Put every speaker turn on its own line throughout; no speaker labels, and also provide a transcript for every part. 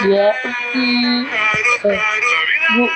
Yeah. Gu.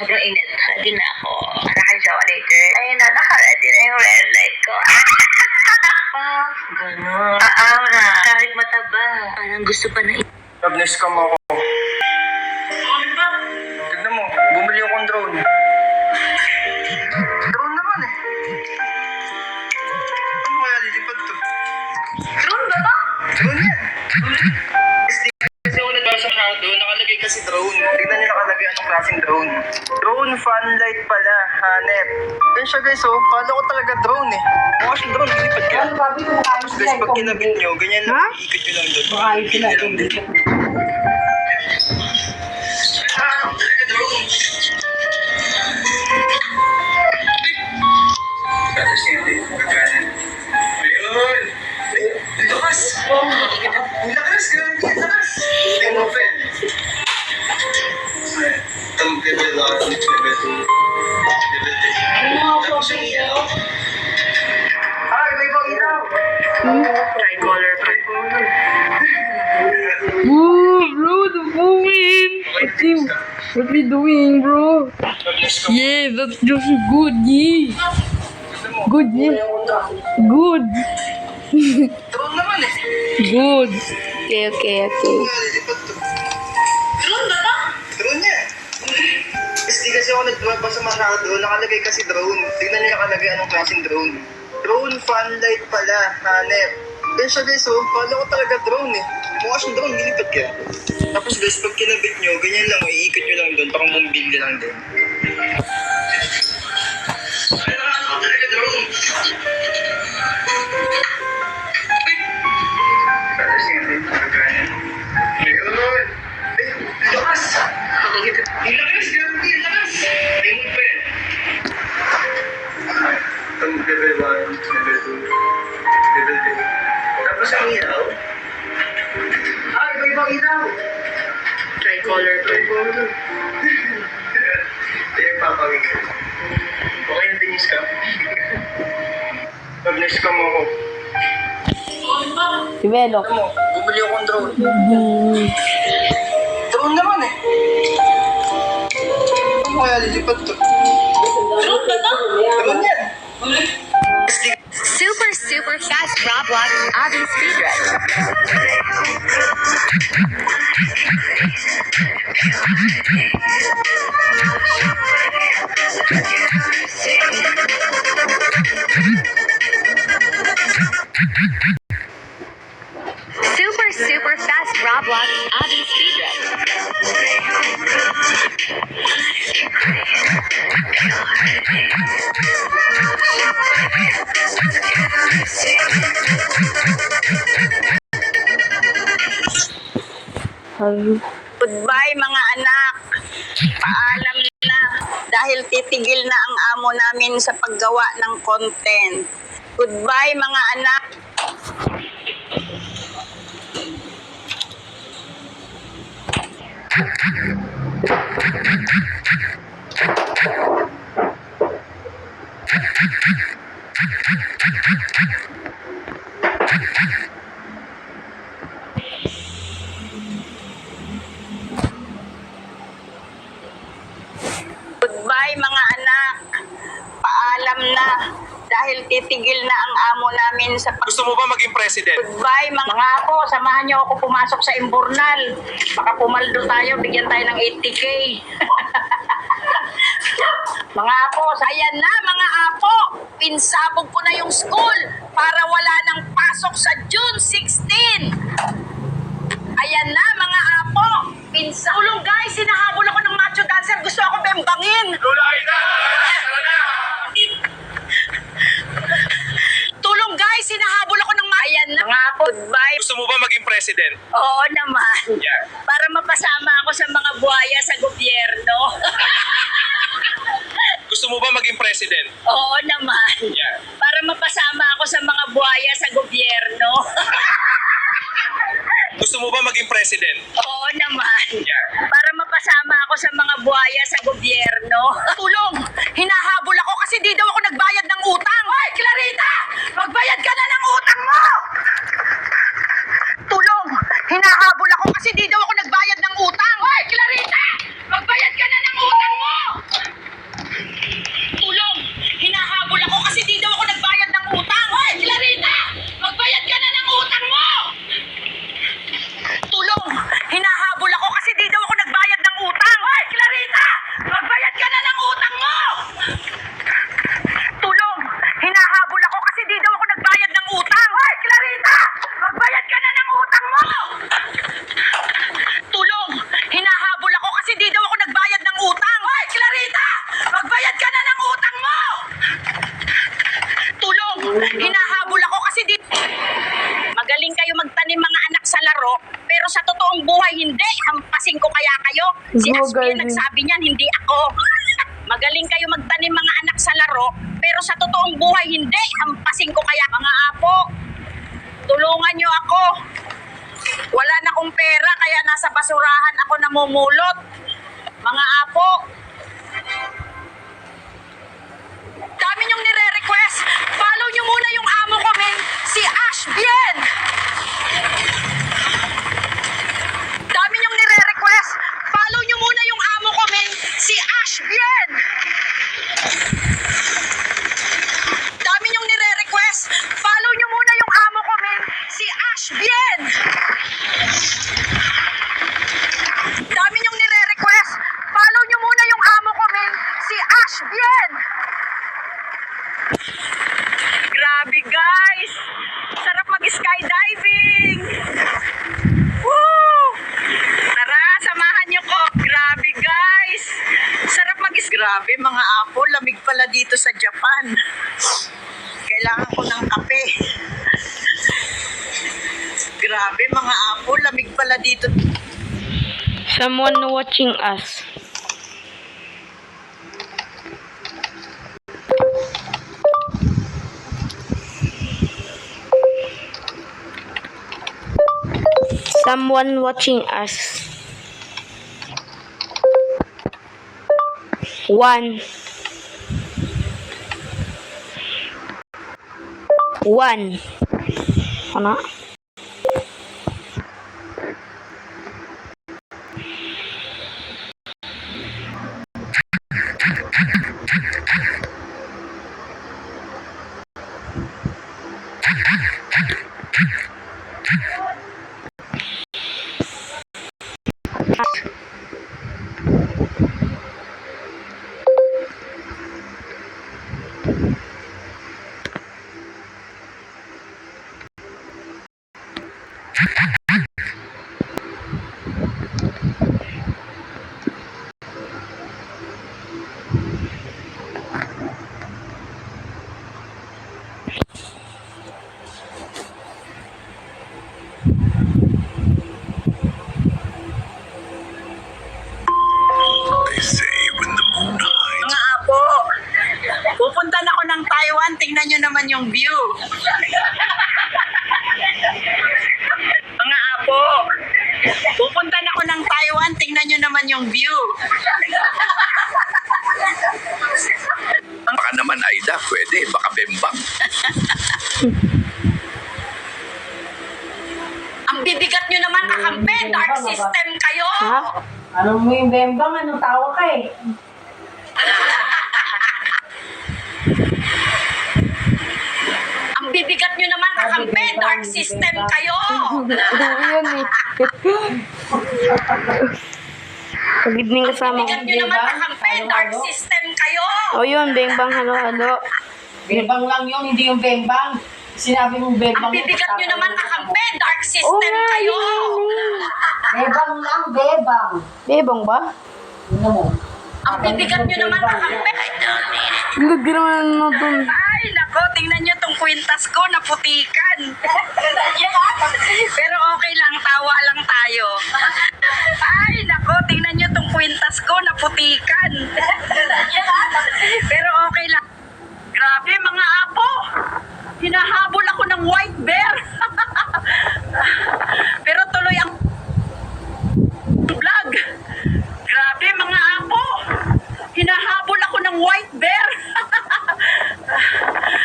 Sobrang init. Ready na ako. Naka-jowa later. Ayun na, naka-ready na yung red light ko. Gano'n. Aura. Kahit mataba. Parang gusto pa na
Nag-nurse ka mo ako. Tignan mo, bumili akong drone. Drone naman eh. Ano kaya lilipad to?
Drone ba to?
Drone yan. Kasi ako nagbasa masyado, nakalagay kasi drone. Tignan nyo nakalagay anong klaseng drone. Drone fan light pala, hanep. Yan siya guys oh, kala ko talaga drone eh. Mukha siyang drone, lilipad ka. Tapos guys, pag kinabit nyo, ganyan lang, ikot nyo lang doon.
Makain sila.
Talaga drone. Ayun! Lakas! Lakas! Lakas! Hindi mo fan. Level 1, level 2, level 3. Tapos yung ilaw. May ibang ilaw!
Tricolor pa.
Ooh, bro, the moving. What we doing, bro? Yeah, that's just good, yeah. Good, yeah. Good.
Drone naman eh.
Good. Okay.
Drone ba to?
Drone niya. Kasi kasi ako nagbabasa masyado, nakalagay kasi drone. Tignan niyo nakalagay anong klaseng drone. Drone fan light pala, hanep. Yan siya guys oh, kala ko talaga drone eh. Mukha siyang drone, nilipad ka. Tapos guys, pag kinabit nyo, ganyan lang, iikot nyo lang doon, parang bumbilya lang din. Ay, nakakatawa talaga drone. Ayun! Ay, lakas! Ang lakas! Grabe, ang lakas! Ayun pa yan. Itong level 1, level 2, level 3. Tapos ang ilaw. Iba-ibang ilaw.
Tricolor pa.
nagpapawig ka. Okay na tinis ka. Pag-nurse ka mo ako.
Si Belok.
Ano mo, bumili akong drone. Drone naman eh. Ano kaya lilipat to?
Drone ba to?
Drone yan.
Super fast Roblox Abby speedrun. Super fast Roblox Abby speedrun.
Goodbye mga anak. Paalam na dahil titigil na ang amo namin sa paggawa ng content. Goodbye mga anak. Goodbye mga anak. Paalam na dahil titigil na ang amo namin sa
Gusto mo ba maging president?
Goodbye mga ako, samahan niyo ako pumasok sa Imburnal. Baka pumaldo tayo, bigyan tayo ng 80K. Mga apo, ayan na mga apo. Pinsabog ko na yung school para wala nang pasok sa June 16. Ayan na mga apo. Tulong guys, sinahabol ako ng macho dancer. Gusto ako bembangin.
Lola Aida! Tara na!
Tulong guys, sinahabol ako ng ayan na mga apo. Goodbye.
Gusto mo ba maging president?
Oo naman.
Yeah.
Para mapasama ako sa mga buhaya sa gobyerno.
Gusto mo ba maging president?
Oo naman.
Yeah.
Para mapasama ako sa mga buhaya sa gobyerno.
Gusto mo ba maging president?
Oo naman.
Yeah.
Para mapasama ako sa mga buhaya sa gobyerno. Tulong! Hinahabol ako kasi di daw ako nagbayad ng utang. Hoy, Clarita! Magbayad ka na ng utang mo! Tulong! Hinahabol ako kasi di daw ako nagbayad ng utang. Hoy, Clarita! Magbayad ka na ng utang mo! Tulong! Hinahabol ako kasi di daw ako nagbayad ng utang. Hoy, Clarita! Magbayad ka na ng utang mo! Tulong! Hinahabol ako kasi di daw ako nagbayad ng utang. Hoy, Clarita! Magbayad ka na ng utang mo! Tulong! Hinahabol ako kasi di daw ako nagbayad ng utang. Hoy, Clarita! Magbayad ka na ng utang mo! Tulong! Hinahabol ako kasi di daw ako nagbayad ng utang. Hoy, Clarita! Magbayad ka na ng utang mo! Tulong! Hinahabol ako kasi di... Magaling kayo magtanim mga anak sa laro, pero sa totoong buhay hindi. Hampasin ko kaya kayo. Si
Go,
Aspi
Garvin.
nagsabi niyan, hindi ako. Magaling kayo magtanim mga anak sa laro, pero sa totoong buhay hindi. Hampasin ko kaya mga apo. Tulungan niyo ako. Wala na akong pera, kaya nasa basurahan ako namumulot. Mga apo. Dami niyong nire-request. Follow niyo muna yung amo ko, men. Si Ash Bien. Dami niyong nire-request. Follow niyo muna yung amo ko, men. Si Ash Bien. Dami niyong nire-request. Follow niyo muna yung amo ko, men. Si Ash Bien. Dami niyong nire-request. Follow niyo muna yung amo ko, men. Si Ash Bien. Grabe guys! Sarap mag-skydiving! Woo! Tara, samahan niyo ko. Grabe guys! Sarap Grabe mga apo, lamig pala dito sa Japan. Kailangan ko ng kape. Grabe mga apo, lamig pala dito.
Someone watching us. Someone watching us. 1. 1. Ano?
Mga apo, pupunta na ako ng Taiwan. Tingnan nyo naman yung view. Mga apo, pupunta na ako ng Taiwan. Tingnan nyo naman yung view.
Baka naman Aida, pwede. Baka Bembang.
Ang bibigat nyo naman, kakampi. Dark system kayo.
Ha?
Ano mo yung bembang? Anong tawa ka eh?
Ang bibigat nyo naman, kakampi. Dark system kayo.
Yun eh. Good evening kasama ko.
Bibigat nyo naman, kakampi. Dark system kayo.
O yun, Bengbang, halo.
Bembang lang yun, hindi yung bembang. Sinabi mong bembang.
Ang bibigat nyo naman, kakampi. Dark
Oo
system
nga,
kayo.
yun.
Bembang lang, bembang.
Bebang ba?
Ano mo?
Ang bibigat nyo naman, kakampi.
Hindi naman ano dun.
Ay, nako, tingnan nyo tong kwintas ko, naputikan. Pero okay lang, tawa lang tayo. Ay, nako, tingnan nyo tong kwintas ko, naputikan. Pero okay lang. Grabe, mga apo. Hinahabol ako ng white bear. Pero tuloy ang vlog. Grabe, mga apo. Hinahabol ako ng white bear.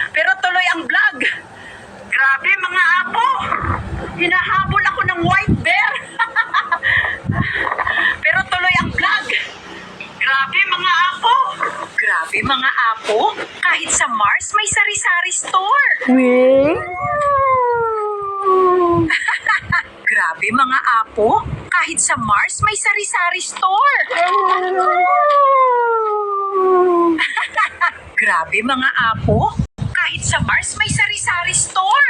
Pero tuloy ang vlog. Grabe, mga apo. Hinahabol ako ng white bear. Pero tuloy ang vlog. Grabe, mga apo. Grabe, mga apo. Kahit sa Mars, may sari-sari store. Grabe, mga apo. Kahit sa Mars, may sari-sari store. Grabe, mga apo. Kahit sa Mars, may sari-sari store.